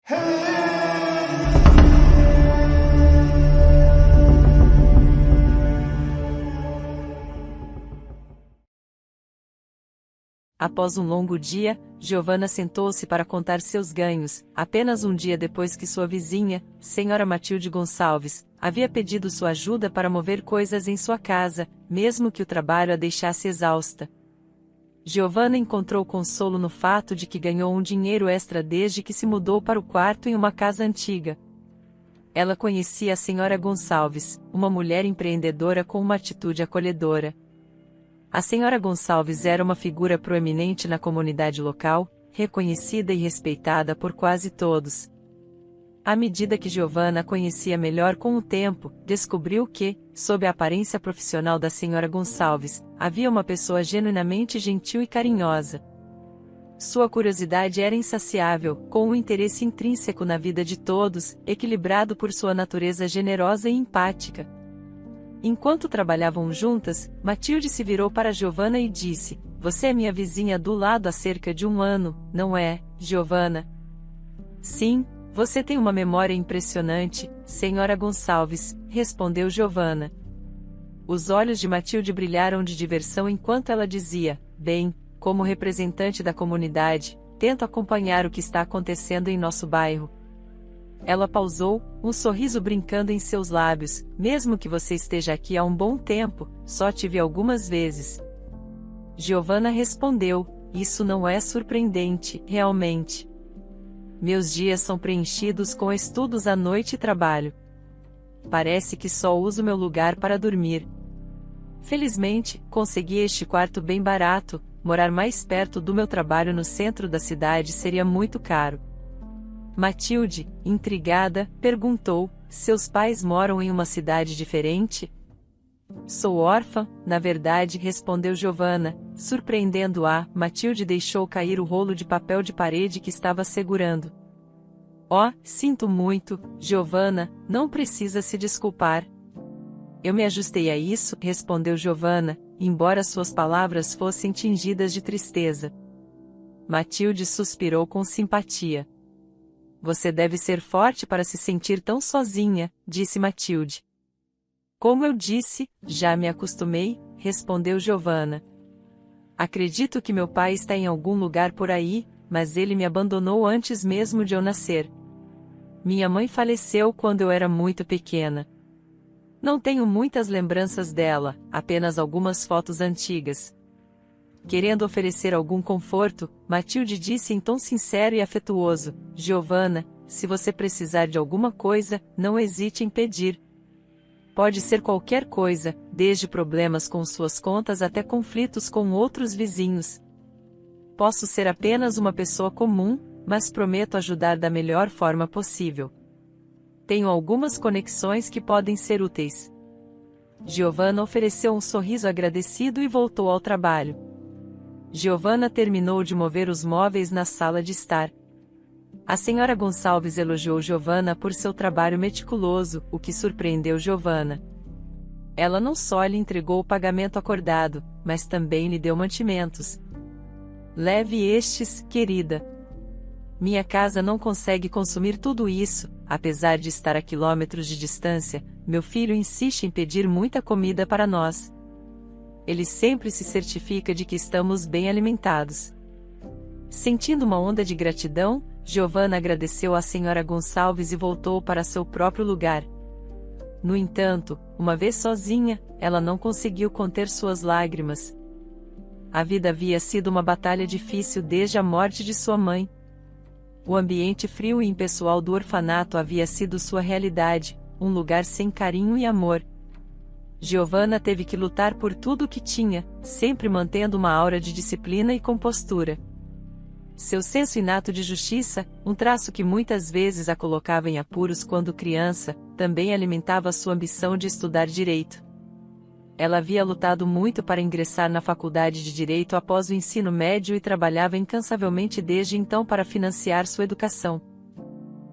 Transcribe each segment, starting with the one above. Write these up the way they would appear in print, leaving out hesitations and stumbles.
Após um longo dia, Giovanna sentou-se para contar seus ganhos, apenas um dia depois que sua vizinha, Senhora Matilde Gonçalves, havia pedido sua ajuda para mover coisas em sua casa, mesmo que o trabalho a deixasse exausta. Giovanna encontrou consolo no fato de que ganhou um dinheiro extra desde que se mudou para o quarto em uma casa antiga. Ela conhecia a Senhora Gonçalves, uma mulher empreendedora com uma atitude acolhedora. A Senhora Gonçalves era uma figura proeminente na comunidade local, reconhecida e respeitada por quase todos. À medida que Giovanna a conhecia melhor com o tempo, descobriu que, sob a aparência profissional da Senhora Gonçalves, havia uma pessoa genuinamente gentil e carinhosa. Sua curiosidade era insaciável, com um interesse intrínseco na vida de todos, equilibrado por sua natureza generosa e empática. Enquanto trabalhavam juntas, Matilde se virou para Giovanna e disse: "Você é minha vizinha do lado há cerca de um ano, não é, Giovanna?" "Sim, você tem uma memória impressionante, Senhora Gonçalves", respondeu Giovanna. Os olhos de Matilde brilharam de diversão enquanto ela dizia: "Bem, como representante da comunidade, tento acompanhar o que está acontecendo em nosso bairro." Ela pausou, um sorriso brincando em seus lábios. "Mesmo que você esteja aqui há um bom tempo, só te vi algumas vezes." Giovanna respondeu: "Isso não é surpreendente, realmente. Meus dias são preenchidos com estudos à noite e trabalho. Parece que só uso meu lugar para dormir. Felizmente, consegui este quarto bem barato. Morar mais perto do meu trabalho no centro da cidade seria muito caro." Matilde, intrigada, perguntou: "Seus pais moram em uma cidade diferente?" "Sou órfã, na verdade", respondeu Giovanna, surpreendendo-a. Matilde deixou cair o rolo de papel de parede que estava segurando. "Oh, sinto muito, Giovanna, não precisa se desculpar." "Eu me ajustei a isso", respondeu Giovanna, embora suas palavras fossem tingidas de tristeza. Matilde suspirou com simpatia. "Você deve ser forte para se sentir tão sozinha", disse Matilde. "Como eu disse, já me acostumei", respondeu Giovanna. "Acredito que meu pai está em algum lugar por aí, mas ele me abandonou antes mesmo de eu nascer. Minha mãe faleceu quando eu era muito pequena. Não tenho muitas lembranças dela, apenas algumas fotos antigas." Querendo oferecer algum conforto, Matilde disse em tom sincero e afetuoso: "Giovanna, se você precisar de alguma coisa, não hesite em pedir. Pode ser qualquer coisa, desde problemas com suas contas até conflitos com outros vizinhos. Posso ser apenas uma pessoa comum, mas prometo ajudar da melhor forma possível. Tenho algumas conexões que podem ser úteis." Giovanna ofereceu um sorriso agradecido e voltou ao trabalho. Giovanna terminou de mover os móveis na sala de estar. A Senhora Gonçalves elogiou Giovanna por seu trabalho meticuloso, o que surpreendeu Giovanna. Ela não só lhe entregou o pagamento acordado, mas também lhe deu mantimentos. "Leve estes, querida. Minha casa não consegue consumir tudo isso, apesar de estar a quilômetros de distância. Meu filho insiste em pedir muita comida para nós. Ele sempre se certifica de que estamos bem alimentados." Sentindo uma onda de gratidão, Giovanna agradeceu à Senhora Gonçalves e voltou para seu próprio lugar. No entanto, uma vez sozinha, ela não conseguiu conter suas lágrimas. A vida havia sido uma batalha difícil desde a morte de sua mãe. O ambiente frio e impessoal do orfanato havia sido sua realidade, um lugar sem carinho e amor. Giovanna teve que lutar por tudo o que tinha, sempre mantendo uma aura de disciplina e compostura. Seu senso inato de justiça, um traço que muitas vezes a colocava em apuros quando criança, também alimentava sua ambição de estudar direito. Ela havia lutado muito para ingressar na faculdade de Direito após o ensino médio e trabalhava incansavelmente desde então para financiar sua educação.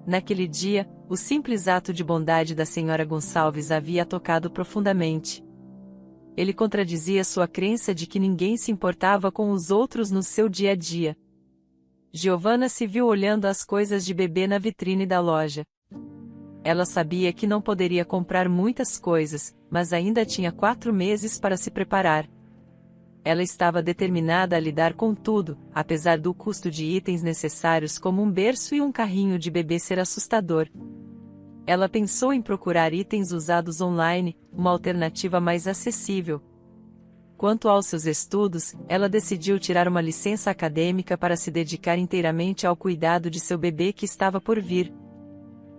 Naquele dia, o simples ato de bondade da Senhora Gonçalves a havia tocado profundamente. Ele contradizia sua crença de que ninguém se importava com os outros no seu dia a dia. Giovanna se viu olhando as coisas de bebê na vitrine da loja. Ela sabia que não poderia comprar muitas coisas, mas ainda tinha 4 meses para se preparar. Ela estava determinada a lidar com tudo, apesar do custo de itens necessários como um berço e um carrinho de bebê ser assustador. Ela pensou em procurar itens usados online, uma alternativa mais acessível. Quanto aos seus estudos, ela decidiu tirar uma licença acadêmica para se dedicar inteiramente ao cuidado de seu bebê que estava por vir.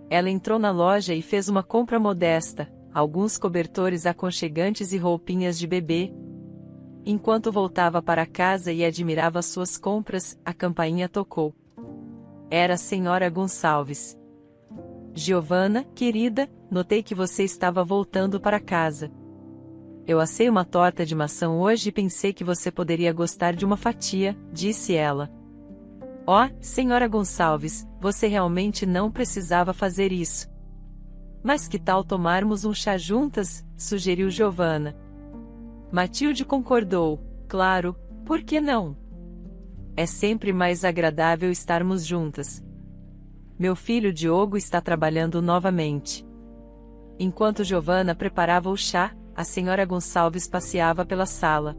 Ela entrou na loja e fez uma compra modesta, alguns cobertores aconchegantes e roupinhas de bebê. Enquanto voltava para casa e admirava suas compras, a campainha tocou. Era a senhora Gonçalves. Giovanna, querida, notei que você estava voltando para casa. Eu assei uma torta de maçã hoje e pensei que você poderia gostar de uma fatia, disse ela. Oh, senhora Gonçalves, você realmente não precisava fazer isso. Mas que tal tomarmos um chá juntas? Sugeriu Giovanna. Matilde concordou. Claro, por que não? É sempre mais agradável estarmos juntas. Meu filho Diogo está trabalhando novamente. Enquanto Giovanna preparava o chá, a senhora Gonçalves passeava pela sala.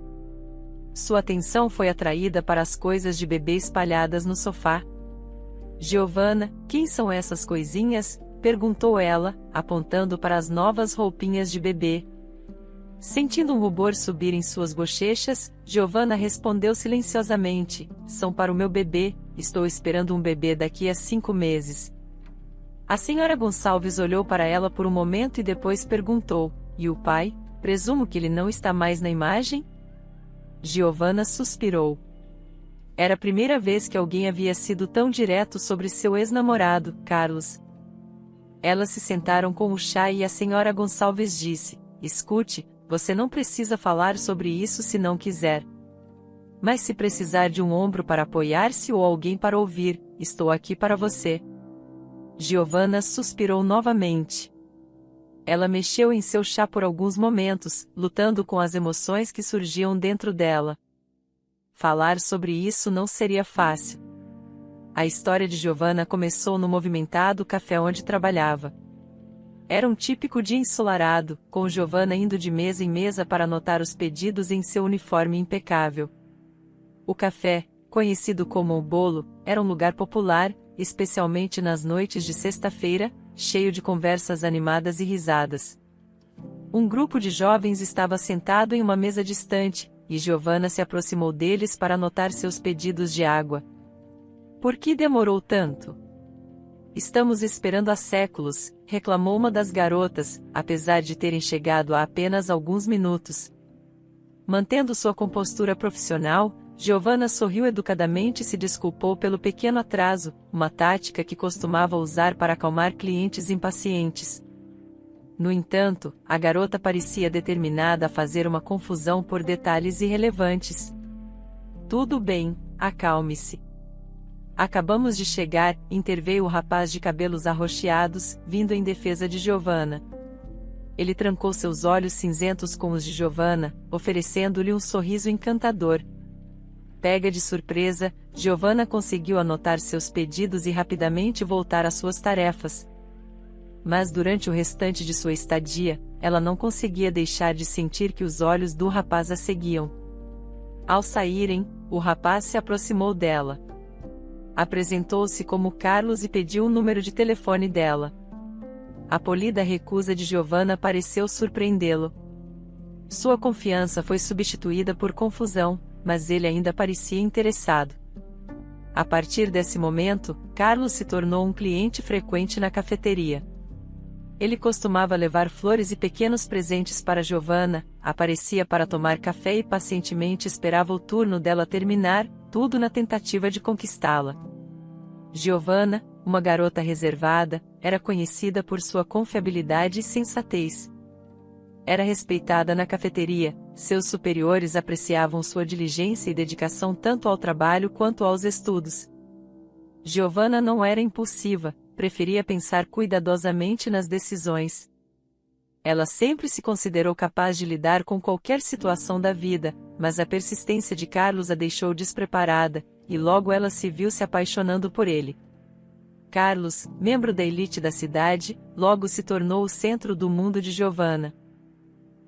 Sua atenção foi atraída para as coisas de bebê espalhadas no sofá. Giovanna, quem são essas coisinhas? Perguntou ela, apontando para as novas roupinhas de bebê. Sentindo um rubor subir em suas bochechas, Giovanna respondeu silenciosamente: são para o meu bebê, estou esperando um bebê daqui a 5 meses. A senhora Gonçalves olhou para ela por um momento e depois perguntou: e o pai? Presumo que ele não está mais na imagem? Giovanna suspirou. Era a primeira vez que alguém havia sido tão direto sobre seu ex-namorado, Carlos. Elas se sentaram com o chá e a senhora Gonçalves disse: escute, você não precisa falar sobre isso se não quiser. Mas se precisar de um ombro para apoiar-se ou alguém para ouvir, estou aqui para você. Giovanna suspirou novamente. Ela mexeu em seu chá por alguns momentos, lutando com as emoções que surgiam dentro dela. Falar sobre isso não seria fácil. A história de Giovanna começou no movimentado café onde trabalhava. Era um típico dia ensolarado, com Giovanna indo de mesa em mesa para anotar os pedidos em seu uniforme impecável. O café, conhecido como o bolo, era um lugar popular, especialmente nas noites de sexta-feira, cheio de conversas animadas e risadas. Um grupo de jovens estava sentado em uma mesa distante, e Giovanna se aproximou deles para anotar seus pedidos de água. Por que demorou tanto? Estamos esperando há séculos, reclamou uma das garotas, apesar de terem chegado há apenas alguns minutos. Mantendo sua compostura profissional, Giovanna sorriu educadamente e se desculpou pelo pequeno atraso, uma tática que costumava usar para acalmar clientes impacientes. No entanto, a garota parecia determinada a fazer uma confusão por detalhes irrelevantes. Tudo bem, acalme-se. Acabamos de chegar, interveio o rapaz de cabelos arroxeados, vindo em defesa de Giovanna. Ele trancou seus olhos cinzentos com os de Giovanna, oferecendo-lhe um sorriso encantador. Pega de surpresa, Giovanna conseguiu anotar seus pedidos e rapidamente voltar às suas tarefas. Mas durante o restante de sua estadia, ela não conseguia deixar de sentir que os olhos do rapaz a seguiam. Ao saírem, o rapaz se aproximou dela. Apresentou-se como Carlos e pediu o número de telefone dela. A polida recusa de Giovanna pareceu surpreendê-lo. Sua confiança foi substituída por confusão, mas ele ainda parecia interessado. A partir desse momento, Carlos se tornou um cliente frequente na cafeteria. Ele costumava levar flores e pequenos presentes para Giovanna, aparecia para tomar café e pacientemente esperava o turno dela terminar, tudo na tentativa de conquistá-la. Giovanna, uma garota reservada, era conhecida por sua confiabilidade e sensatez. Era respeitada na cafeteria, seus superiores apreciavam sua diligência e dedicação tanto ao trabalho quanto aos estudos. Giovanna não era impulsiva, preferia pensar cuidadosamente nas decisões. Ela sempre se considerou capaz de lidar com qualquer situação da vida, mas a persistência de Carlos a deixou despreparada, e logo ela se viu se apaixonando por ele. Carlos, membro da elite da cidade, logo se tornou o centro do mundo de Giovanna.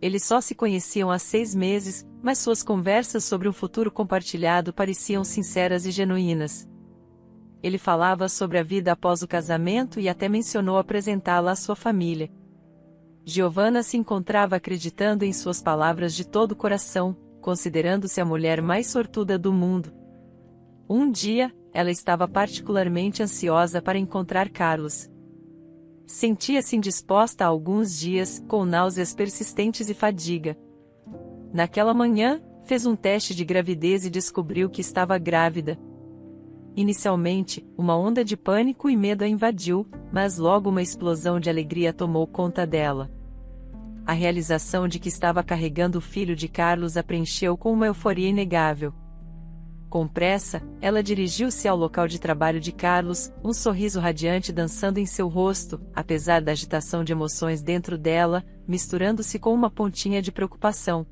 Eles só se conheciam há 6 meses, mas suas conversas sobre um futuro compartilhado pareciam sinceras e genuínas. Ele falava sobre a vida após o casamento e até mencionou apresentá-la à sua família. Giovanna se encontrava acreditando em suas palavras de todo o coração, considerando-se a mulher mais sortuda do mundo. Um dia, ela estava particularmente ansiosa para encontrar Carlos. Sentia-se indisposta há alguns dias, com náuseas persistentes e fadiga. Naquela manhã, fez um teste de gravidez e descobriu que estava grávida. Inicialmente, uma onda de pânico e medo a invadiu, mas logo uma explosão de alegria tomou conta dela. A realização de que estava carregando o filho de Carlos a preencheu com uma euforia inegável. Com pressa, ela dirigiu-se ao local de trabalho de Carlos, um sorriso radiante dançando em seu rosto, apesar da agitação de emoções dentro dela, misturando-se com uma pontinha de preocupação.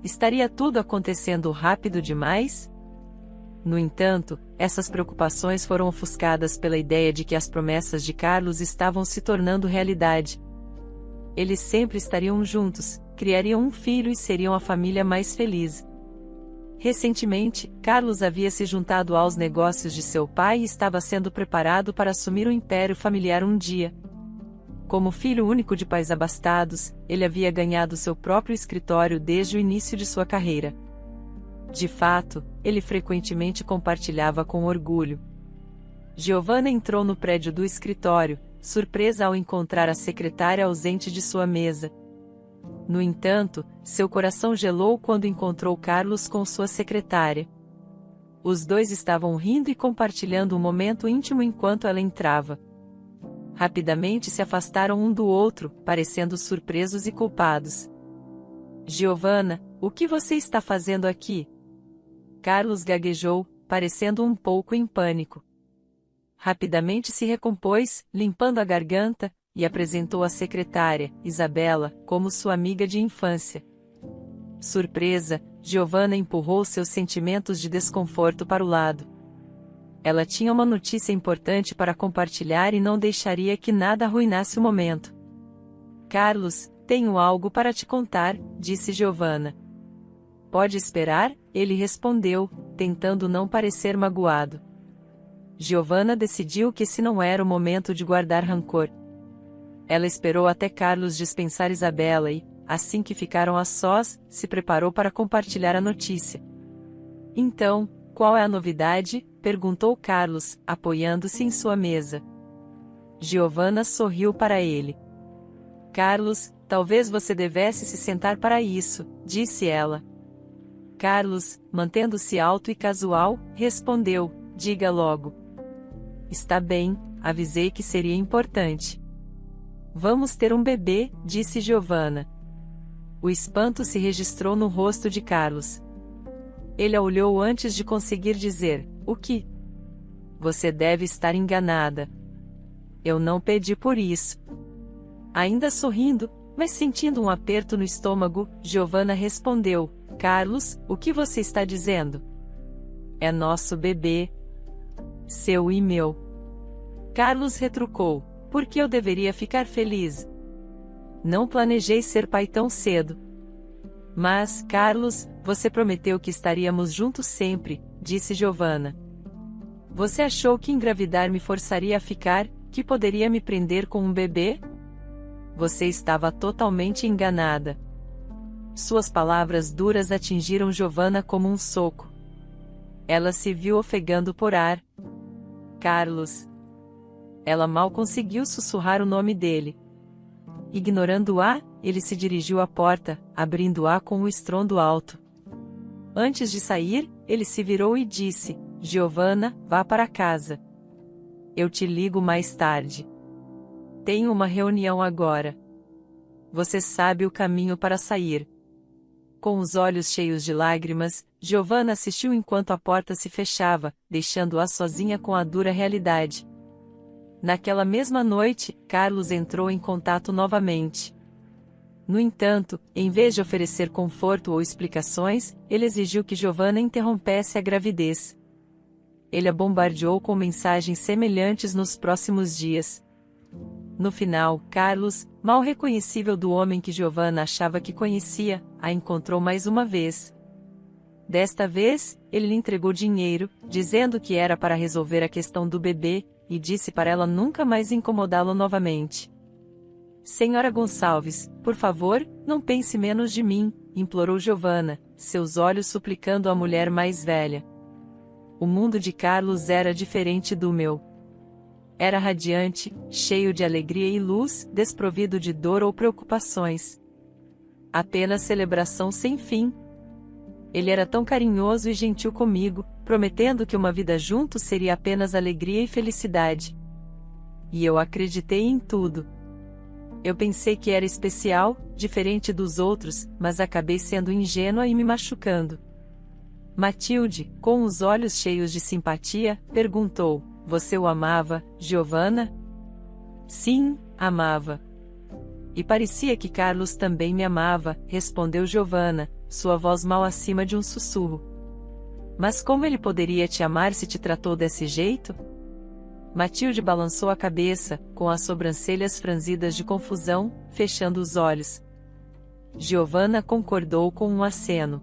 Estaria tudo acontecendo rápido demais? No entanto, essas preocupações foram ofuscadas pela ideia de que as promessas de Carlos estavam se tornando realidade. Eles sempre estariam juntos, criariam um filho e seriam a família mais feliz. Recentemente, Carlos havia se juntado aos negócios de seu pai e estava sendo preparado para assumir o império familiar um dia. Como filho único de pais abastados, ele havia ganhado seu próprio escritório desde o início de sua carreira. De fato, ele frequentemente compartilhava com orgulho. Giovanna entrou no prédio do escritório, surpresa ao encontrar a secretária ausente de sua mesa. No entanto, seu coração gelou quando encontrou Carlos com sua secretária. Os dois estavam rindo e compartilhando um momento íntimo enquanto ela entrava. Rapidamente se afastaram um do outro, parecendo surpresos e culpados. Giovanna, o que você está fazendo aqui? Carlos gaguejou, parecendo um pouco em pânico. Rapidamente se recompôs, limpando a garganta, e apresentou a secretária, Isabela, como sua amiga de infância. Surpresa, Giovanna empurrou seus sentimentos de desconforto para o lado. Ela tinha uma notícia importante para compartilhar e não deixaria que nada arruinasse o momento. Carlos, tenho algo para te contar, disse Giovanna. Pode esperar, ele respondeu, tentando não parecer magoado. Giovanna decidiu que esse não era o momento de guardar rancor. Ela esperou até Carlos dispensar Isabela e, assim que ficaram a sós, se preparou para compartilhar a notícia. Então, qual é a novidade? Perguntou Carlos, apoiando-se em sua mesa. Giovanna sorriu para ele. Carlos, talvez você devesse se sentar para isso, disse ela. Carlos, mantendo-se alto e casual, respondeu, diga logo. Está bem, avisei que seria importante. Vamos ter um bebê, disse Giovanna. O espanto se registrou no rosto de Carlos. Ele a olhou antes de conseguir dizer, o que? Você deve estar enganada. Eu não pedi por isso. Ainda sorrindo, mas sentindo um aperto no estômago, Giovanna respondeu, Carlos, o que você está dizendo? É nosso bebê. Seu e meu. Carlos retrucou, por que eu deveria ficar feliz? Não planejei ser pai tão cedo. Mas, Carlos, você prometeu que estaríamos juntos sempre, disse Giovanna. Você achou que engravidar me forçaria a ficar, que poderia me prender com um bebê? Você estava totalmente enganada. Suas palavras duras atingiram Giovanna como um soco. Ela se viu ofegando por ar. Carlos. Ela mal conseguiu sussurrar o nome dele. Ignorando-a, ele se dirigiu à porta, abrindo-a com um estrondo alto. Antes de sair, ele se virou e disse, Giovanna, vá para casa. Eu te ligo mais tarde. Tenho uma reunião agora. Você sabe o caminho para sair. Com os olhos cheios de lágrimas, Giovanna assistiu enquanto a porta se fechava, deixando-a sozinha com a dura realidade. Naquela mesma noite, Carlos entrou em contato novamente. No entanto, em vez de oferecer conforto ou explicações, ele exigiu que Giovanna interrompesse a gravidez. Ele a bombardeou com mensagens semelhantes nos próximos dias. No final, Carlos, mal reconhecível do homem que Giovanna achava que conhecia, a encontrou mais uma vez. Desta vez, ele lhe entregou dinheiro, dizendo que era para resolver a questão do bebê, e disse para ela nunca mais incomodá-lo novamente. Senhora Gonçalves, por favor, não pense menos de mim, implorou Giovanna, seus olhos suplicando a mulher mais velha. O mundo de Carlos era diferente do meu. Era radiante, cheio de alegria e luz, desprovido de dor ou preocupações. Apenas celebração sem fim. Ele era tão carinhoso e gentil comigo, prometendo que uma vida juntos seria apenas alegria e felicidade. E eu acreditei em tudo. Eu pensei que era especial, diferente dos outros, mas acabei sendo ingênua e me machucando. Matilde, com os olhos cheios de simpatia, perguntou: Você o amava, Giovanna? Sim, amava. E parecia que Carlos também me amava, respondeu Giovanna, sua voz mal acima de um sussurro. Mas como ele poderia te amar se te tratou desse jeito? Matilde balançou a cabeça, com as sobrancelhas franzidas de confusão, fechando os olhos. Giovanna concordou com um aceno.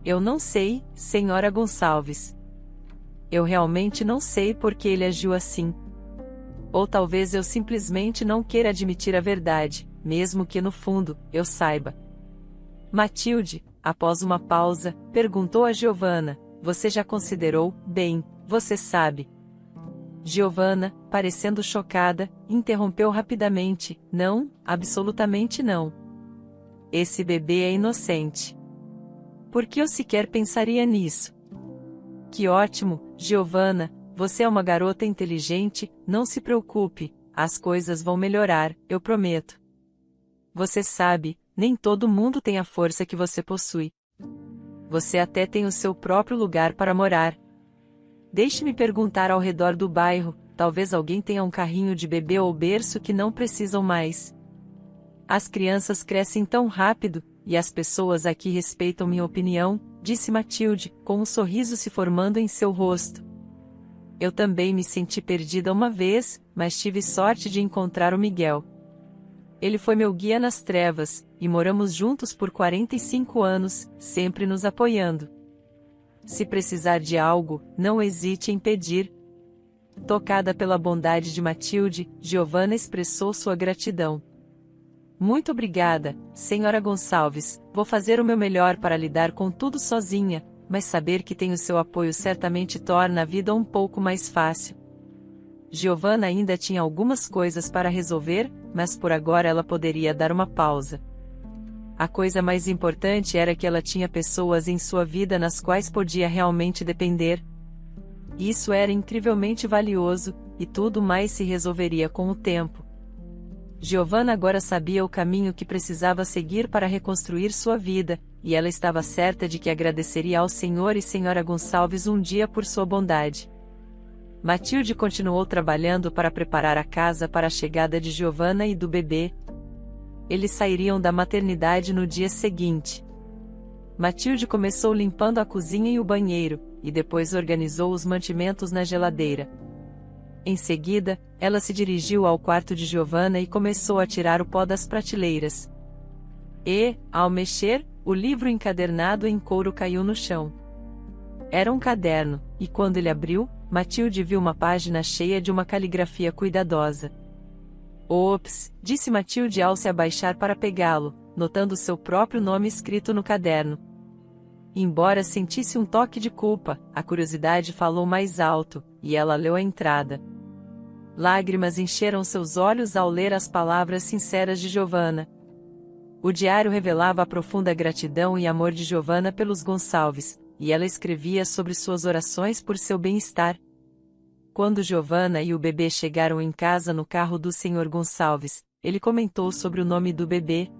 Eu não sei, senhora Gonçalves. Eu realmente não sei por que ele agiu assim. Ou talvez eu simplesmente não queira admitir a verdade, mesmo que no fundo, eu saiba. Matilde, após uma pausa, perguntou a Giovanna: Você já considerou, bem, você sabe. Giovanna, parecendo chocada, interrompeu rapidamente: Não, absolutamente não. Esse bebê é inocente. Por que eu sequer pensaria nisso? Que ótimo, Giovanna, você é uma garota inteligente, não se preocupe, as coisas vão melhorar, eu prometo. Você sabe, nem todo mundo tem a força que você possui. Você até tem o seu próprio lugar para morar. Deixe-me perguntar ao redor do bairro, talvez alguém tenha um carrinho de bebê ou berço que não precisam mais. As crianças crescem tão rápido, e as pessoas aqui respeitam minha opinião, disse Matilde, com um sorriso se formando em seu rosto. Eu também me senti perdida uma vez, mas tive sorte de encontrar o Miguel. Ele foi meu guia nas trevas, e moramos juntos por 45 anos, sempre nos apoiando. Se precisar de algo, não hesite em pedir. Tocada pela bondade de Matilde, Giovanna expressou sua gratidão. Muito obrigada, senhora Gonçalves, vou fazer o meu melhor para lidar com tudo sozinha, mas saber que tenho seu apoio certamente torna a vida um pouco mais fácil. Giovanna ainda tinha algumas coisas para resolver, mas por agora ela poderia dar uma pausa. A coisa mais importante era que ela tinha pessoas em sua vida nas quais podia realmente depender. Isso era incrivelmente valioso, e tudo mais se resolveria com o tempo. Giovanna agora sabia o caminho que precisava seguir para reconstruir sua vida, e ela estava certa de que agradeceria ao Senhor e Senhora Gonçalves um dia por sua bondade. Matilde continuou trabalhando para preparar a casa para a chegada de Giovanna e do bebê. Eles sairiam da maternidade no dia seguinte. Matilde começou limpando a cozinha e o banheiro, e depois organizou os mantimentos na geladeira. Em seguida, ela se dirigiu ao quarto de Giovanna e começou a tirar o pó das prateleiras. E, ao mexer, o livro encadernado em couro caiu no chão. Era um caderno, e quando ele abriu, Matilde viu uma página cheia de uma caligrafia cuidadosa. Ops, disse Matilde ao se abaixar para pegá-lo, notando seu próprio nome escrito no caderno. Embora sentisse um toque de culpa, a curiosidade falou mais alto, e ela leu a entrada. Lágrimas encheram seus olhos ao ler as palavras sinceras de Giovanna. O diário revelava a profunda gratidão e amor de Giovanna pelos Gonçalves, e ela escrevia sobre suas orações por seu bem-estar. Quando Giovanna e o bebê chegaram em casa no carro do Sr. Gonçalves, ele comentou sobre o nome do bebê.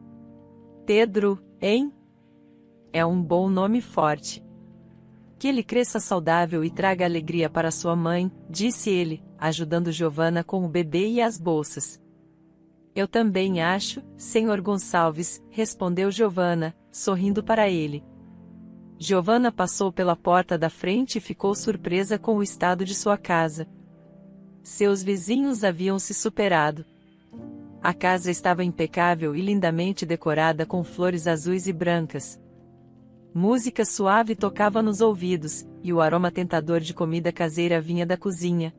Pedro, hein? É um bom nome forte. Que ele cresça saudável e traga alegria para sua mãe, disse ele, ajudando Giovanna com o bebê e as bolsas. Eu também acho, Sr. Gonçalves, respondeu Giovanna, sorrindo para ele. Giovanna passou pela porta da frente e ficou surpresa com o estado de sua casa. Seus vizinhos haviam se superado. A casa estava impecável e lindamente decorada com flores azuis e brancas. Música suave tocava nos ouvidos, e o aroma tentador de comida caseira vinha da cozinha.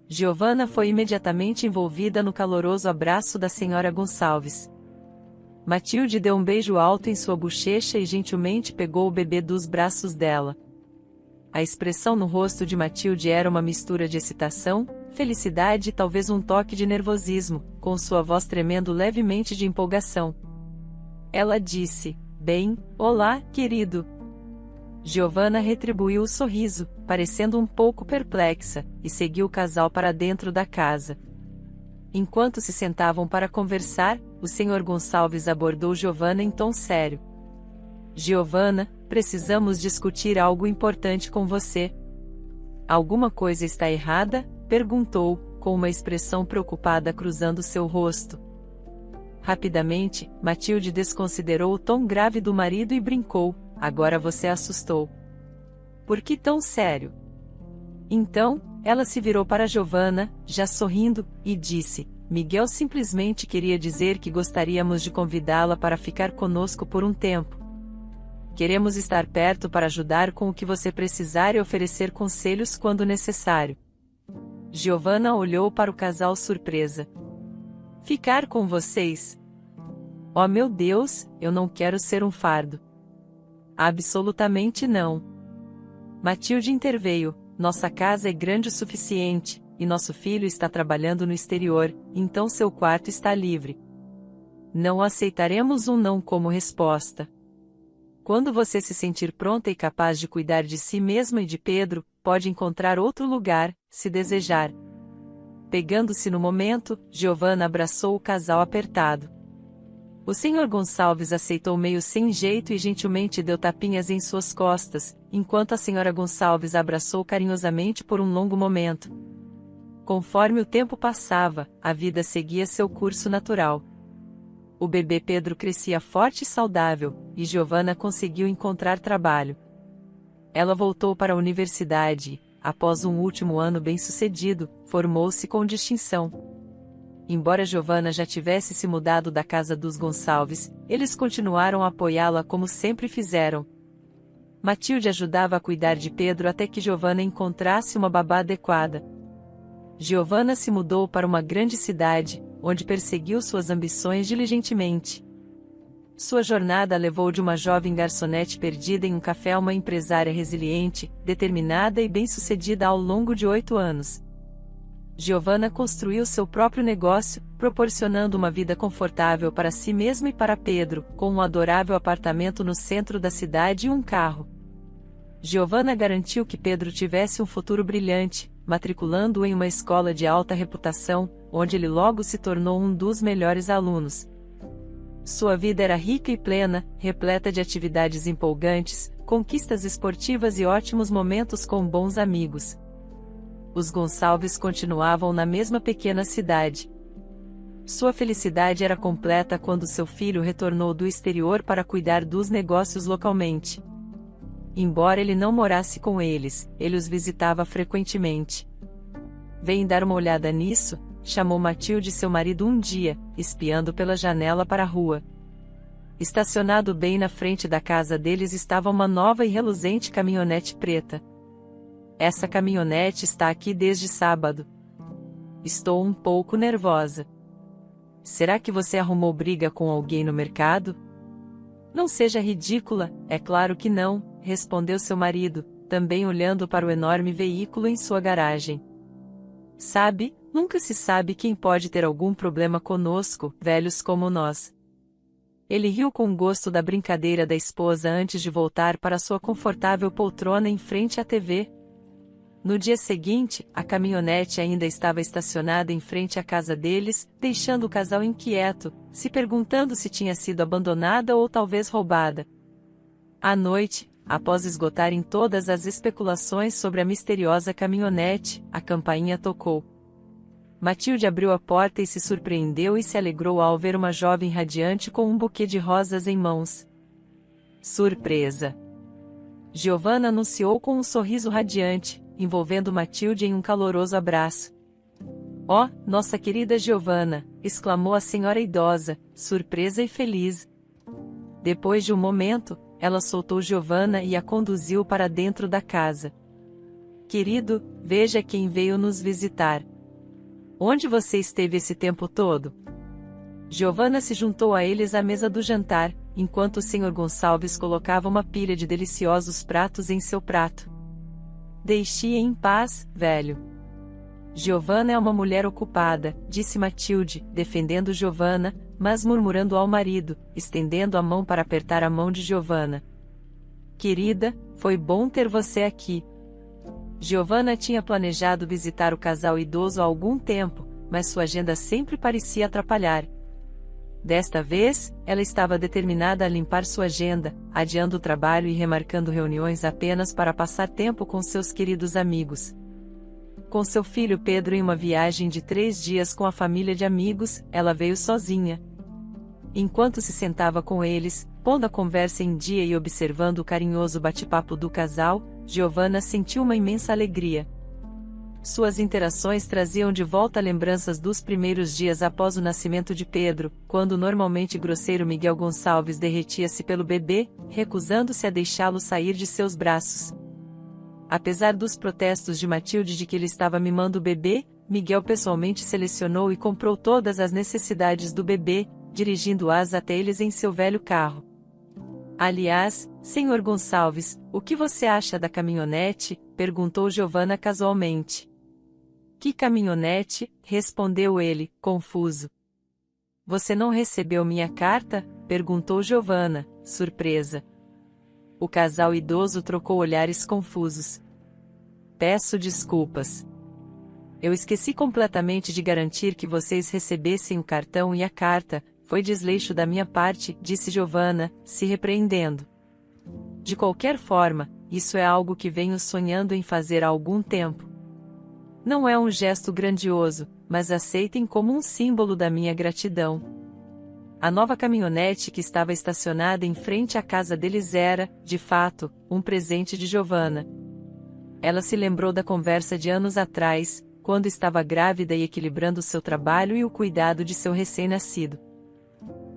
Giovanna foi imediatamente envolvida no caloroso abraço da senhora Gonçalves. Matilde deu um beijo alto em sua bochecha e gentilmente pegou o bebê dos braços dela. A expressão no rosto de Matilde era uma mistura de excitação, felicidade e talvez um toque de nervosismo, com sua voz tremendo levemente de empolgação. Ela disse: "Bem, olá, querido." Giovanna retribuiu o sorriso, parecendo um pouco perplexa, e seguiu o casal para dentro da casa. Enquanto se sentavam para conversar, o Sr. Gonçalves abordou Giovanna em tom sério. "Giovanna, precisamos discutir algo importante com você." "Alguma coisa está errada?" perguntou, com uma expressão preocupada cruzando seu rosto. Rapidamente, Matilde desconsiderou o tom grave do marido e brincou: "Agora você assustou." "Por que tão sério?" Então, ela se virou para Giovanna, já sorrindo, e disse: "Miguel simplesmente queria dizer que gostaríamos de convidá-la para ficar conosco por um tempo. Queremos estar perto para ajudar com o que você precisar e oferecer conselhos quando necessário." Giovanna olhou para o casal surpresa. "Ficar com vocês? Oh meu Deus, eu não quero ser um fardo." "Absolutamente não." Matilde interveio: "Nossa casa é grande o suficiente, e nosso filho está trabalhando no exterior, então seu quarto está livre. Não aceitaremos um não como resposta. Quando você se sentir pronta e capaz de cuidar de si mesma e de Pedro, pode encontrar outro lugar, se desejar." Pegando-se no momento, Giovanna abraçou o casal apertado. O Sr. Gonçalves aceitou meio sem jeito e gentilmente deu tapinhas em suas costas, enquanto a Sra. Gonçalves abraçou carinhosamente por um longo momento. Conforme o tempo passava, a vida seguia seu curso natural. O bebê Pedro crescia forte e saudável, e Giovanna conseguiu encontrar trabalho. Ela voltou para a universidade e, após um último ano bem-sucedido, formou-se com distinção. Embora Giovanna já tivesse se mudado da casa dos Gonçalves, eles continuaram a apoiá-la como sempre fizeram. Matilde ajudava a cuidar de Pedro até que Giovanna encontrasse uma babá adequada. Giovanna se mudou para uma grande cidade, onde perseguiu suas ambições diligentemente. Sua jornada levou de uma jovem garçonete perdida em um café a uma empresária resiliente, determinada e bem-sucedida ao longo de 8 anos. Giovanna construiu seu próprio negócio, proporcionando uma vida confortável para si mesma e para Pedro, com um adorável apartamento no centro da cidade e um carro. Giovanna garantiu que Pedro tivesse um futuro brilhante, matriculando-o em uma escola de alta reputação, onde ele logo se tornou um dos melhores alunos. Sua vida era rica e plena, repleta de atividades empolgantes, conquistas esportivas e ótimos momentos com bons amigos. Os Gonçalves continuavam na mesma pequena cidade. Sua felicidade era completa quando seu filho retornou do exterior para cuidar dos negócios localmente. Embora ele não morasse com eles, ele os visitava frequentemente. "Vem dar uma olhada nisso?" chamou Matilde seu marido um dia, espiando pela janela para a rua. Estacionado bem na frente da casa deles estava uma nova e reluzente caminhonete preta. "Essa caminhonete está aqui desde sábado. Estou um pouco nervosa." "Será que você arrumou briga com alguém no mercado?" "Não seja ridícula, é claro que não," respondeu seu marido, também olhando para o enorme veículo em sua garagem. "Sabe, nunca se sabe quem pode ter algum problema conosco, velhos como nós." Ele riu com gosto da brincadeira da esposa antes de voltar para sua confortável poltrona em frente à TV. No dia seguinte, a caminhonete ainda estava estacionada em frente à casa deles, deixando o casal inquieto, se perguntando se tinha sido abandonada ou talvez roubada. À noite, após esgotarem todas as especulações sobre a misteriosa caminhonete, a campainha tocou. Matilde abriu a porta e se surpreendeu e se alegrou ao ver uma jovem radiante com um buquê de rosas em mãos. Surpresa! Giovanna anunciou com um sorriso radiante, envolvendo Matilde em um caloroso abraço. "Oh, nossa querida Giovanna!" exclamou a senhora idosa, surpresa e feliz. Depois de um momento, ela soltou Giovanna e a conduziu para dentro da casa. "Querido, veja quem veio nos visitar. Onde você esteve esse tempo todo?" Giovanna se juntou a eles à mesa do jantar, enquanto o Sr. Gonçalves colocava uma pilha de deliciosos pratos em seu prato. "Deixe-a em paz, velho. Giovanna é uma mulher ocupada", disse Matilde, defendendo Giovanna, mas murmurando ao marido, estendendo a mão para apertar a mão de Giovanna. "Querida, foi bom ter você aqui." Giovanna tinha planejado visitar o casal idoso há algum tempo, mas sua agenda sempre parecia atrapalhar. Desta vez, ela estava determinada a limpar sua agenda, adiando o trabalho e remarcando reuniões apenas para passar tempo com seus queridos amigos. Com seu filho Pedro em uma viagem de 3 dias com a família de amigos, ela veio sozinha. Enquanto se sentava com eles, pondo a conversa em dia e observando o carinhoso bate-papo do casal, Giovanna sentiu uma imensa alegria. Suas interações traziam de volta lembranças dos primeiros dias após o nascimento de Pedro, quando o normalmente grosseiro Miguel Gonçalves derretia-se pelo bebê, recusando-se a deixá-lo sair de seus braços. Apesar dos protestos de Matilde de que ele estava mimando o bebê, Miguel pessoalmente selecionou e comprou todas as necessidades do bebê, dirigindo-as até eles em seu velho carro. "Aliás, Sr. Gonçalves, o que você acha da caminhonete?" perguntou Giovanna casualmente. "Que caminhonete?" respondeu ele, confuso. "Você não recebeu minha carta?" perguntou Giovanna, surpresa. O casal idoso trocou olhares confusos. "Peço desculpas. Eu esqueci completamente de garantir que vocês recebessem o cartão e a carta. Foi desleixo da minha parte", disse Giovanna, se repreendendo. "De qualquer forma, isso é algo que venho sonhando em fazer há algum tempo. Não é um gesto grandioso, mas aceitem como um símbolo da minha gratidão." A nova caminhonete que estava estacionada em frente à casa deles era, de fato, um presente de Giovanna. Ela se lembrou da conversa de anos atrás, quando estava grávida e equilibrando seu trabalho e o cuidado de seu recém-nascido.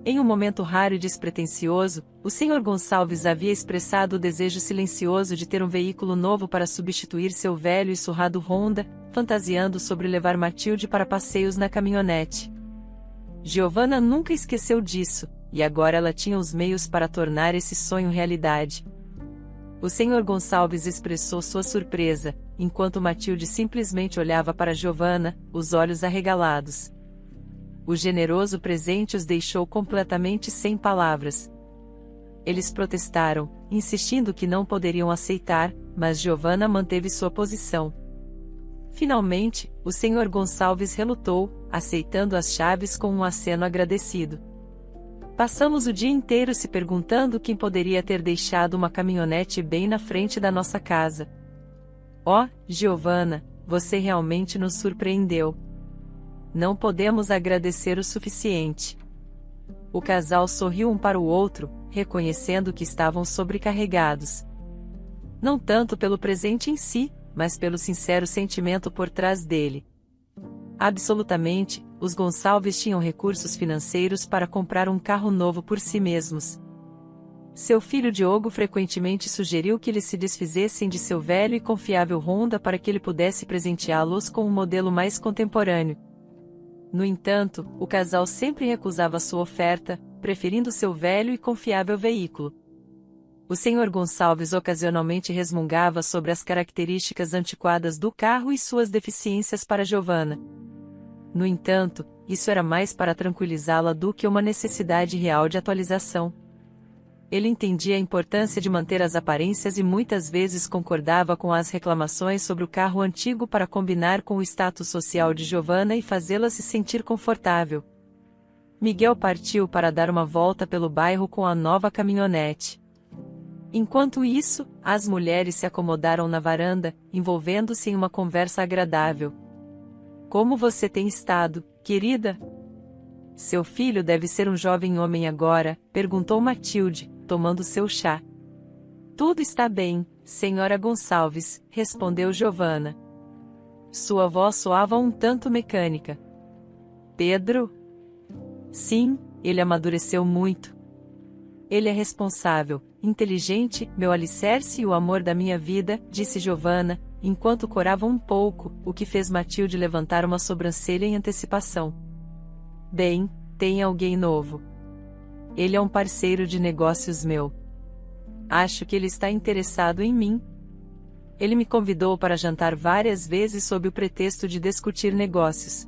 Em um momento raro e despretensioso, o Sr. Gonçalves havia expressado o desejo silencioso de ter um veículo novo para substituir seu velho e surrado Honda, fantasiando sobre levar Matilde para passeios na caminhonete. Giovanna nunca esqueceu disso, e agora ela tinha os meios para tornar esse sonho realidade. O Sr. Gonçalves expressou sua surpresa, enquanto Matilde simplesmente olhava para Giovanna, os olhos arregalados. O generoso presente os deixou completamente sem palavras. Eles protestaram, insistindo que não poderiam aceitar, mas Giovanna manteve sua posição. Finalmente, o Sr. Gonçalves relutou, aceitando as chaves com um aceno agradecido. "Passamos o dia inteiro se perguntando quem poderia ter deixado uma caminhonete bem na frente da nossa casa. Oh, Giovanna, você realmente nos surpreendeu. Não podemos agradecer o suficiente." O casal sorriu um para o outro, reconhecendo que estavam sobrecarregados. Não tanto pelo presente em si, mas pelo sincero sentimento por trás dele. Absolutamente, os Gonçalves tinham recursos financeiros para comprar um carro novo por si mesmos. Seu filho Diogo frequentemente sugeriu que eles se desfizessem de seu velho e confiável Honda para que ele pudesse presenteá-los com um modelo mais contemporâneo. No entanto, o casal sempre recusava sua oferta, preferindo seu velho e confiável veículo. O Sr. Gonçalves ocasionalmente resmungava sobre as características antiquadas do carro e suas deficiências para Giovanna. No entanto, isso era mais para tranquilizá-la do que uma necessidade real de atualização. Ele entendia a importância de manter as aparências e muitas vezes concordava com as reclamações sobre o carro antigo para combinar com o status social de Giovanna e fazê-la se sentir confortável. Miguel partiu para dar uma volta pelo bairro com a nova caminhonete. Enquanto isso, as mulheres se acomodaram na varanda, envolvendo-se em uma conversa agradável. Como você tem estado, querida? Seu filho deve ser um jovem homem agora, perguntou Matilde, tomando seu chá. Tudo está bem, senhora Gonçalves, respondeu Giovanna. Sua voz soava um tanto mecânica. Pedro? Sim, ele amadureceu muito. Ele é responsável, inteligente, meu alicerce e o amor da minha vida, disse Giovanna, enquanto corava um pouco, o que fez Matilde levantar uma sobrancelha em antecipação. Bem, tem alguém novo. Ele é um parceiro de negócios meu. Acho que ele está interessado em mim. Ele me convidou para jantar várias vezes sob o pretexto de discutir negócios.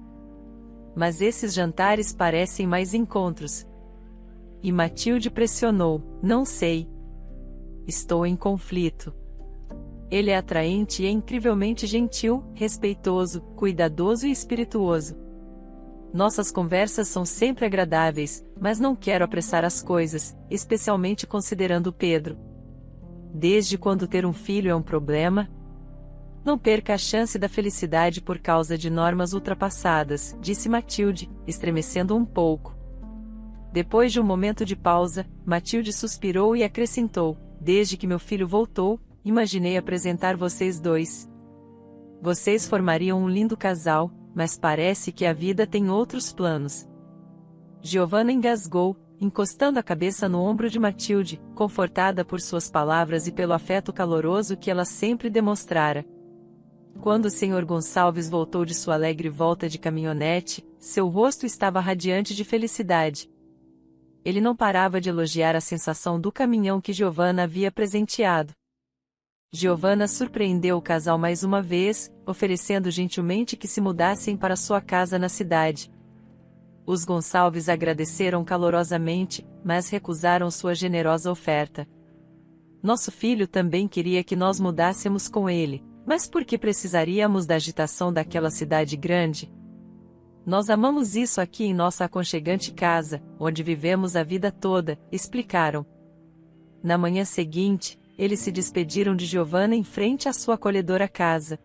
Mas esses jantares parecem mais encontros. E Matilde pressionou, não sei. Estou em conflito. Ele é atraente e é incrivelmente gentil, respeitoso, cuidadoso e espirituoso. Nossas conversas são sempre agradáveis, mas não quero apressar as coisas, especialmente considerando Pedro. Desde quando ter um filho é um problema? Não perca a chance da felicidade por causa de normas ultrapassadas, disse Matilde, estremecendo um pouco. Depois de um momento de pausa, Matilde suspirou e acrescentou, desde que meu filho voltou, imaginei apresentar vocês dois. Vocês formariam um lindo casal, mas parece que a vida tem outros planos. Giovanna engasgou, encostando a cabeça no ombro de Matilde, confortada por suas palavras e pelo afeto caloroso que ela sempre demonstrara. Quando o Sr. Gonçalves voltou de sua alegre volta de caminhonete, seu rosto estava radiante de felicidade. Ele não parava de elogiar a sensação do caminhão que Giovanna havia presenteado. Giovanna surpreendeu o casal mais uma vez, oferecendo gentilmente que se mudassem para sua casa na cidade. Os Gonçalves agradeceram calorosamente, mas recusaram sua generosa oferta. Nosso filho também queria que nós mudássemos com ele, mas por que precisaríamos da agitação daquela cidade grande? Nós amamos isso aqui em nossa aconchegante casa, onde vivemos a vida toda, explicaram. Na manhã seguinte, eles se despediram de Giovanna em frente à sua acolhedora casa.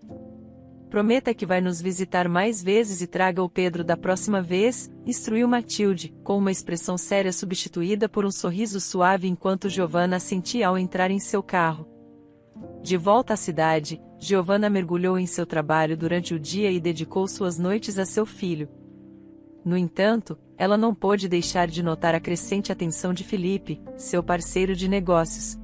Prometa que vai nos visitar mais vezes e traga o Pedro da próxima vez, instruiu Matilde, com uma expressão séria substituída por um sorriso suave enquanto Giovanna assentia ao entrar em seu carro. De volta à cidade, Giovanna mergulhou em seu trabalho durante o dia e dedicou suas noites a seu filho. No entanto, ela não pôde deixar de notar a crescente atenção de Felipe, seu parceiro de negócios.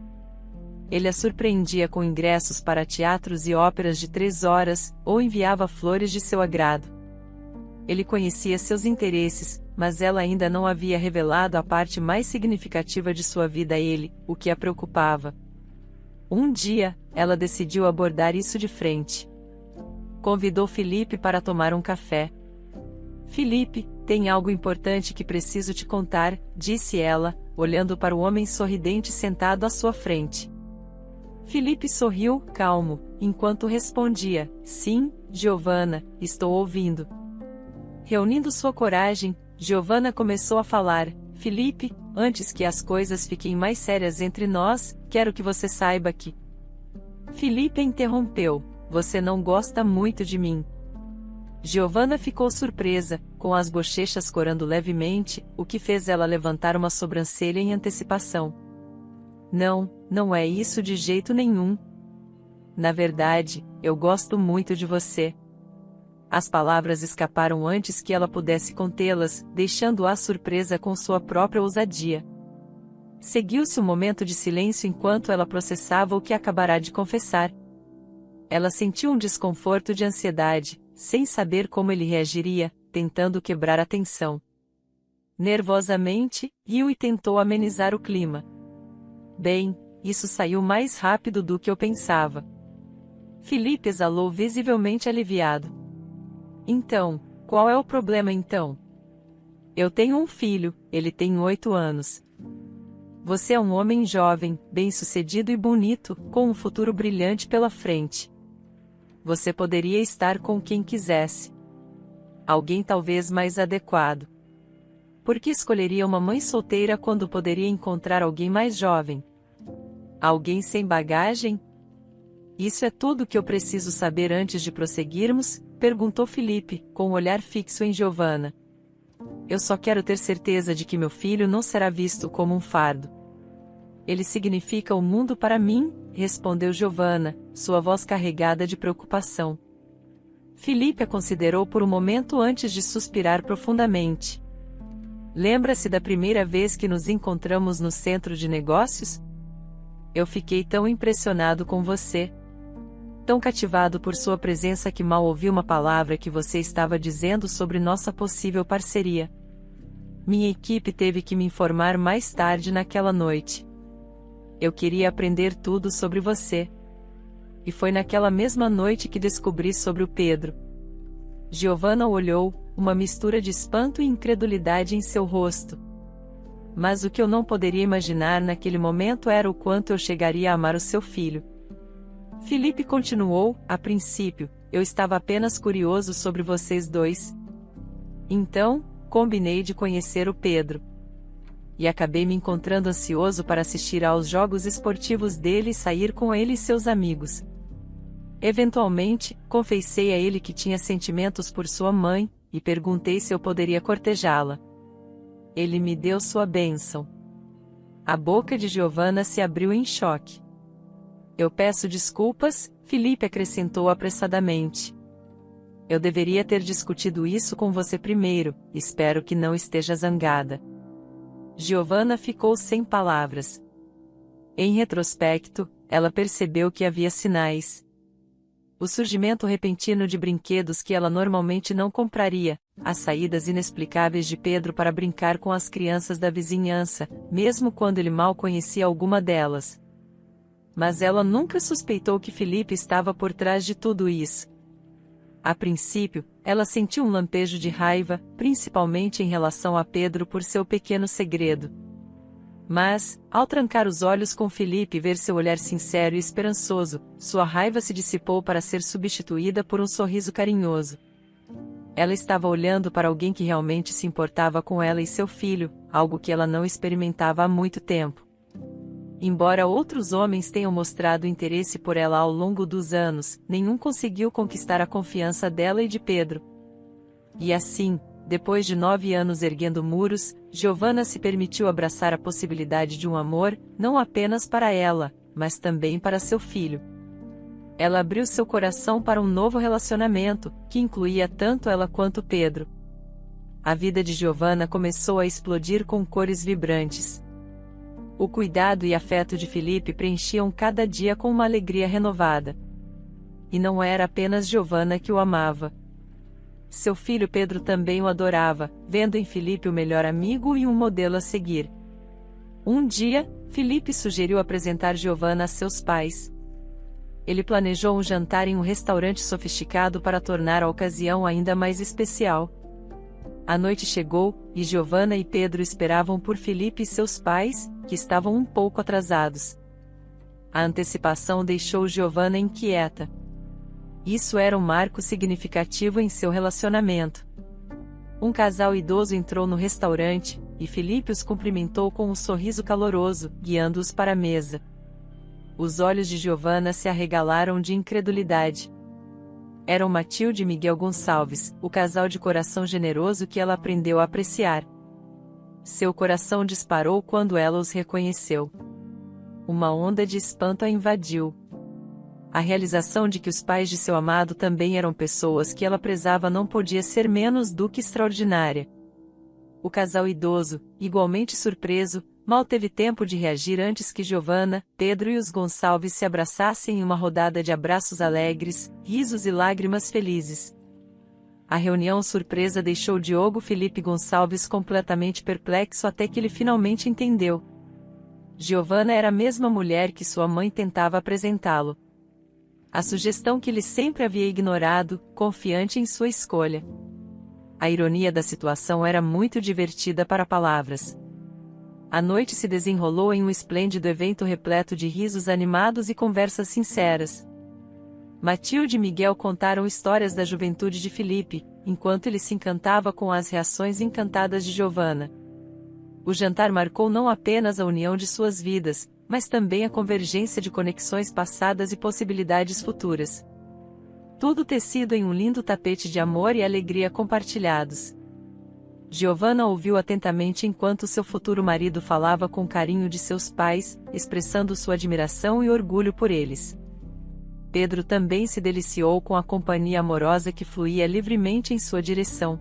Ele a surpreendia com ingressos para teatros e óperas de 3 horas, ou enviava flores de seu agrado. Ele conhecia seus interesses, mas ela ainda não havia revelado a parte mais significativa de sua vida a ele, o que a preocupava. Um dia, ela decidiu abordar isso de frente. Convidou Felipe para tomar um café. Felipe, tem algo importante que preciso te contar, disse ela, olhando para o homem sorridente sentado à sua frente. Felipe sorriu, calmo, enquanto respondia, sim, Giovanna, estou ouvindo. Reunindo sua coragem, Giovanna começou a falar, Felipe, antes que as coisas fiquem mais sérias entre nós, quero que você saiba que... Felipe interrompeu, você não gosta muito de mim. Giovanna ficou surpresa, com as bochechas corando levemente, o que fez ela levantar uma sobrancelha em antecipação. Não, não é isso de jeito nenhum. Na verdade, eu gosto muito de você. As palavras escaparam antes que ela pudesse contê-las, deixando-a surpresa com sua própria ousadia. Seguiu-se um momento de silêncio enquanto ela processava o que acabará de confessar. Ela sentiu um desconforto de ansiedade, sem saber como ele reagiria, tentando quebrar a tensão. Nervosamente, riu e tentou amenizar o clima. Bem, isso saiu mais rápido do que eu pensava. Felipe exalou visivelmente aliviado. Então, qual é o problema então? Eu tenho um filho, ele tem 8 anos. Você é um homem jovem, bem-sucedido e bonito, com um futuro brilhante pela frente. Você poderia estar com quem quisesse. Alguém talvez mais adequado. Por que escolheria uma mãe solteira quando poderia encontrar alguém mais jovem? Alguém sem bagagem? Isso é tudo que eu preciso saber antes de prosseguirmos, Perguntou Felipe, com o olhar fixo em Giovanna. Eu só quero ter certeza de que meu filho não será visto como um fardo. Ele significa o mundo para mim, respondeu Giovanna, sua voz carregada de preocupação. Felipe a considerou por um momento antes de suspirar profundamente. Lembra-se da primeira vez que nos encontramos no centro de negócios? Eu fiquei tão impressionado com você. Tão cativado por sua presença que mal ouvi uma palavra que você estava dizendo sobre nossa possível parceria. Minha equipe teve que me informar mais tarde naquela noite. Eu queria aprender tudo sobre você. E foi naquela mesma noite que descobri sobre o Pedro. Giovanna o olhou, uma mistura de espanto e incredulidade em seu rosto. Mas o que eu não poderia imaginar naquele momento era o quanto eu chegaria a amar o seu filho. Felipe continuou, a princípio, eu estava apenas curioso sobre vocês dois. Então, combinei de conhecer o Pedro. E acabei me encontrando ansioso para assistir aos jogos esportivos dele e sair com ele e seus amigos. Eventualmente, confessei a ele que tinha sentimentos por sua mãe, e perguntei se eu poderia cortejá-la. Ele me deu sua bênção. A boca de Giovanna se abriu em choque. Eu peço desculpas, Felipe acrescentou apressadamente. Eu deveria ter discutido isso com você primeiro, espero que não esteja zangada. Giovanna ficou sem palavras. Em retrospecto, ela percebeu que havia sinais. O surgimento repentino de brinquedos que ela normalmente não compraria, as saídas inexplicáveis de Pedro para brincar com as crianças da vizinhança, mesmo quando ele mal conhecia alguma delas. Mas ela nunca suspeitou que Felipe estava por trás de tudo isso. A princípio, ela sentiu um lampejo de raiva, principalmente em relação a Pedro por seu pequeno segredo. Mas, ao trancar os olhos com Felipe e ver seu olhar sincero e esperançoso, sua raiva se dissipou para ser substituída por um sorriso carinhoso. Ela estava olhando para alguém que realmente se importava com ela e seu filho, algo que ela não experimentava há muito tempo. Embora outros homens tenham mostrado interesse por ela ao longo dos anos, nenhum conseguiu conquistar a confiança dela e de Pedro. E assim, depois de 9 anos erguendo muros, Giovanna se permitiu abraçar a possibilidade de um amor, não apenas para ela, mas também para seu filho. Ela abriu seu coração para um novo relacionamento, que incluía tanto ela quanto Pedro. A vida de Giovanna começou a explodir com cores vibrantes. O cuidado e afeto de Felipe preenchiam cada dia com uma alegria renovada. E não era apenas Giovanna que o amava. Seu filho Pedro também o adorava, vendo em Felipe o melhor amigo e um modelo a seguir. Um dia, Felipe sugeriu apresentar Giovanna a seus pais. Ele planejou um jantar em um restaurante sofisticado para tornar a ocasião ainda mais especial. A noite chegou, e Giovanna e Pedro esperavam por Felipe e seus pais, que estavam um pouco atrasados. A antecipação deixou Giovanna inquieta. Isso era um marco significativo em seu relacionamento. Um casal idoso entrou no restaurante, e Felipe os cumprimentou com um sorriso caloroso, guiando-os para a mesa. Os olhos de Giovanna se arregalaram de incredulidade. Eram Matilde e Miguel Gonçalves, o casal de coração generoso que ela aprendeu a apreciar. Seu coração disparou quando ela os reconheceu. Uma onda de espanto a invadiu. A realização de que os pais de seu amado também eram pessoas que ela prezava não podia ser menos do que extraordinária. O casal idoso, igualmente surpreso, mal teve tempo de reagir antes que Giovanna, Pedro e os Gonçalves se abraçassem em uma rodada de abraços alegres, risos e lágrimas felizes. A reunião surpresa deixou Diogo Felipe Gonçalves completamente perplexo até que ele finalmente entendeu. Giovanna era a mesma mulher que sua mãe tentava apresentá-lo. A sugestão que ele sempre havia ignorado, confiante em sua escolha. A ironia da situação era muito divertida para palavras. A noite se desenrolou em um esplêndido evento repleto de risos animados e conversas sinceras. Matilde e Miguel contaram histórias da juventude de Felipe, enquanto ele se encantava com as reações encantadas de Giovanna. O jantar marcou não apenas a união de suas vidas, mas também a convergência de conexões passadas e possibilidades futuras. tudo tecido em um lindo tapete de amor e alegria compartilhados. Giovanna ouviu atentamente enquanto seu futuro marido falava com carinho de seus pais, expressando sua admiração e orgulho por eles. Pedro também se deliciou com a companhia amorosa que fluía livremente em sua direção.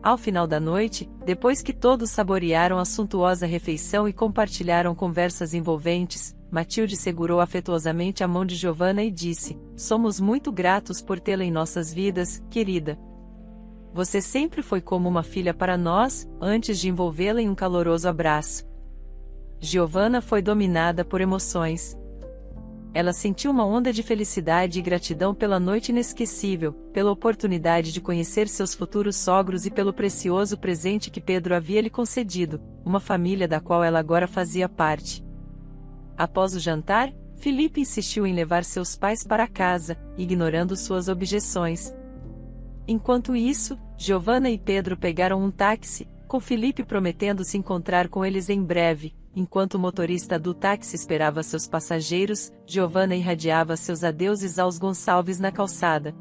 Ao final da noite, depois que todos saborearam a suntuosa refeição e compartilharam conversas envolventes, Matilde segurou afetuosamente a mão de Giovanna e disse: "Somos muito gratos por tê-la em nossas vidas, querida. Você sempre foi como uma filha para nós", antes de envolvê-la em um caloroso abraço. Giovanna foi dominada por emoções. Ela sentiu uma onda de felicidade e gratidão pela noite inesquecível, pela oportunidade de conhecer seus futuros sogros e pelo precioso presente que Pedro havia lhe concedido, uma família da qual ela agora fazia parte. Após o jantar, Felipe insistiu em levar seus pais para casa, ignorando suas objeções. Enquanto isso, Giovanna e Pedro pegaram um táxi, com Felipe prometendo se encontrar com eles em breve. Enquanto o motorista do táxi esperava seus passageiros, Giovanna irradiava seus adeuses aos Gonçalves na calçada.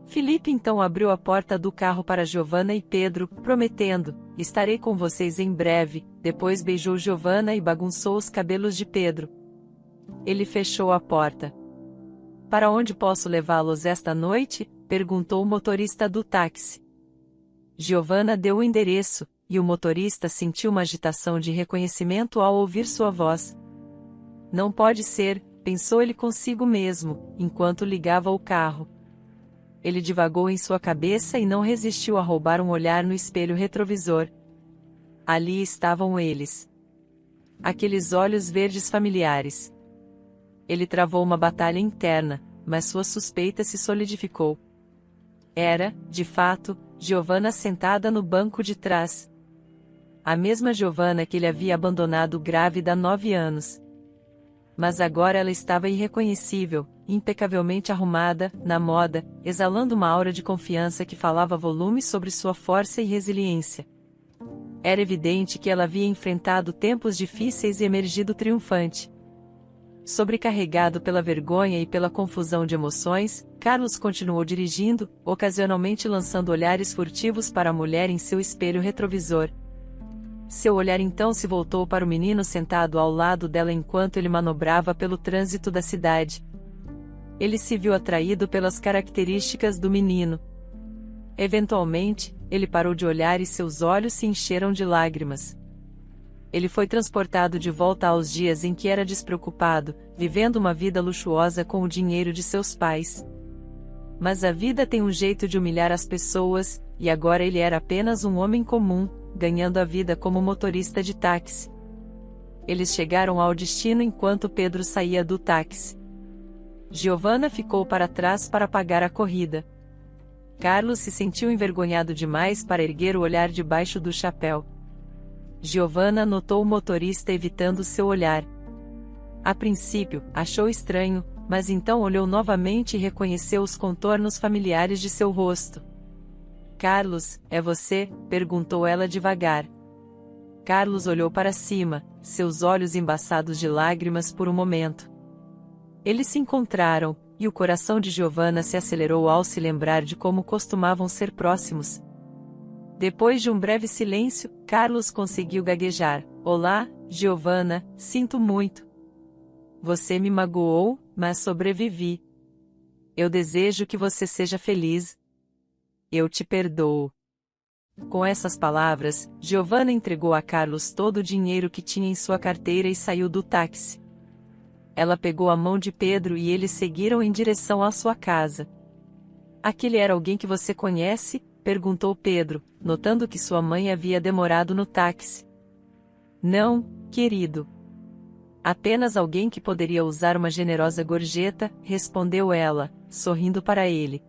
Felipe então abriu a porta do carro para Giovanna e Pedro, prometendo: "Estarei com vocês em breve", depois beijou Giovanna e bagunçou os cabelos de Pedro. Ele fechou a porta. "Para onde posso levá-los esta noite?", perguntou o motorista do táxi. Giovanna deu o endereço, e o motorista sentiu uma agitação de reconhecimento ao ouvir sua voz. "Não pode ser", pensou ele consigo mesmo, enquanto ligava o carro. Ele divagou em sua cabeça e não resistiu a roubar um olhar no espelho retrovisor. Ali estavam eles. Aqueles olhos verdes familiares. Ele travou uma batalha interna, mas sua suspeita se solidificou. Era, de fato, Giovanna sentada no banco de trás. A mesma Giovanna que ele havia abandonado grávida há 9 anos. Mas agora ela estava irreconhecível, impecavelmente arrumada, na moda, exalando uma aura de confiança que falava volumes sobre sua força e resiliência. Era evidente que ela havia enfrentado tempos difíceis e emergido triunfante. Sobrecarregado pela vergonha e pela confusão de emoções, Carlos continuou dirigindo, ocasionalmente lançando olhares furtivos para a mulher em seu espelho retrovisor. Seu olhar então se voltou para o menino sentado ao lado dela enquanto ele manobrava pelo trânsito da cidade. Ele se viu atraído pelas características do menino. Eventualmente, ele parou de olhar e seus olhos se encheram de lágrimas. Ele foi transportado de volta aos dias em que era despreocupado, vivendo uma vida luxuosa com o dinheiro de seus pais. Mas a vida tem um jeito de humilhar as pessoas, e agora ele era apenas um homem comum, ganhando a vida como motorista de táxi. Eles chegaram ao destino enquanto Pedro saía do táxi. Giovanna ficou para trás para pagar a corrida. Carlos se sentiu envergonhado demais para erguer o olhar debaixo do chapéu. Giovanna notou o motorista evitando seu olhar. A princípio, achou estranho, mas então olhou novamente e reconheceu os contornos familiares de seu rosto. "Carlos, é você?", perguntou ela devagar. Carlos olhou para cima, seus olhos embaçados de lágrimas por um momento. Eles se encontraram, e o coração de Giovanna se acelerou ao se lembrar de como costumavam ser próximos. Depois de um breve silêncio, Carlos conseguiu gaguejar: "Olá, Giovanna, sinto muito. Você me magoou, mas sobrevivi. Eu desejo que você seja feliz. Eu te perdoo." Com essas palavras, Giovanna entregou a Carlos todo o dinheiro que tinha em sua carteira e saiu do táxi. Ela pegou a mão de Pedro e eles seguiram em direção à sua casa. "Aquele era alguém que você conhece?", perguntou Pedro, notando que sua mãe havia demorado no táxi. "Não, querido. Apenas alguém que poderia usar uma generosa gorjeta", respondeu ela, sorrindo para ele.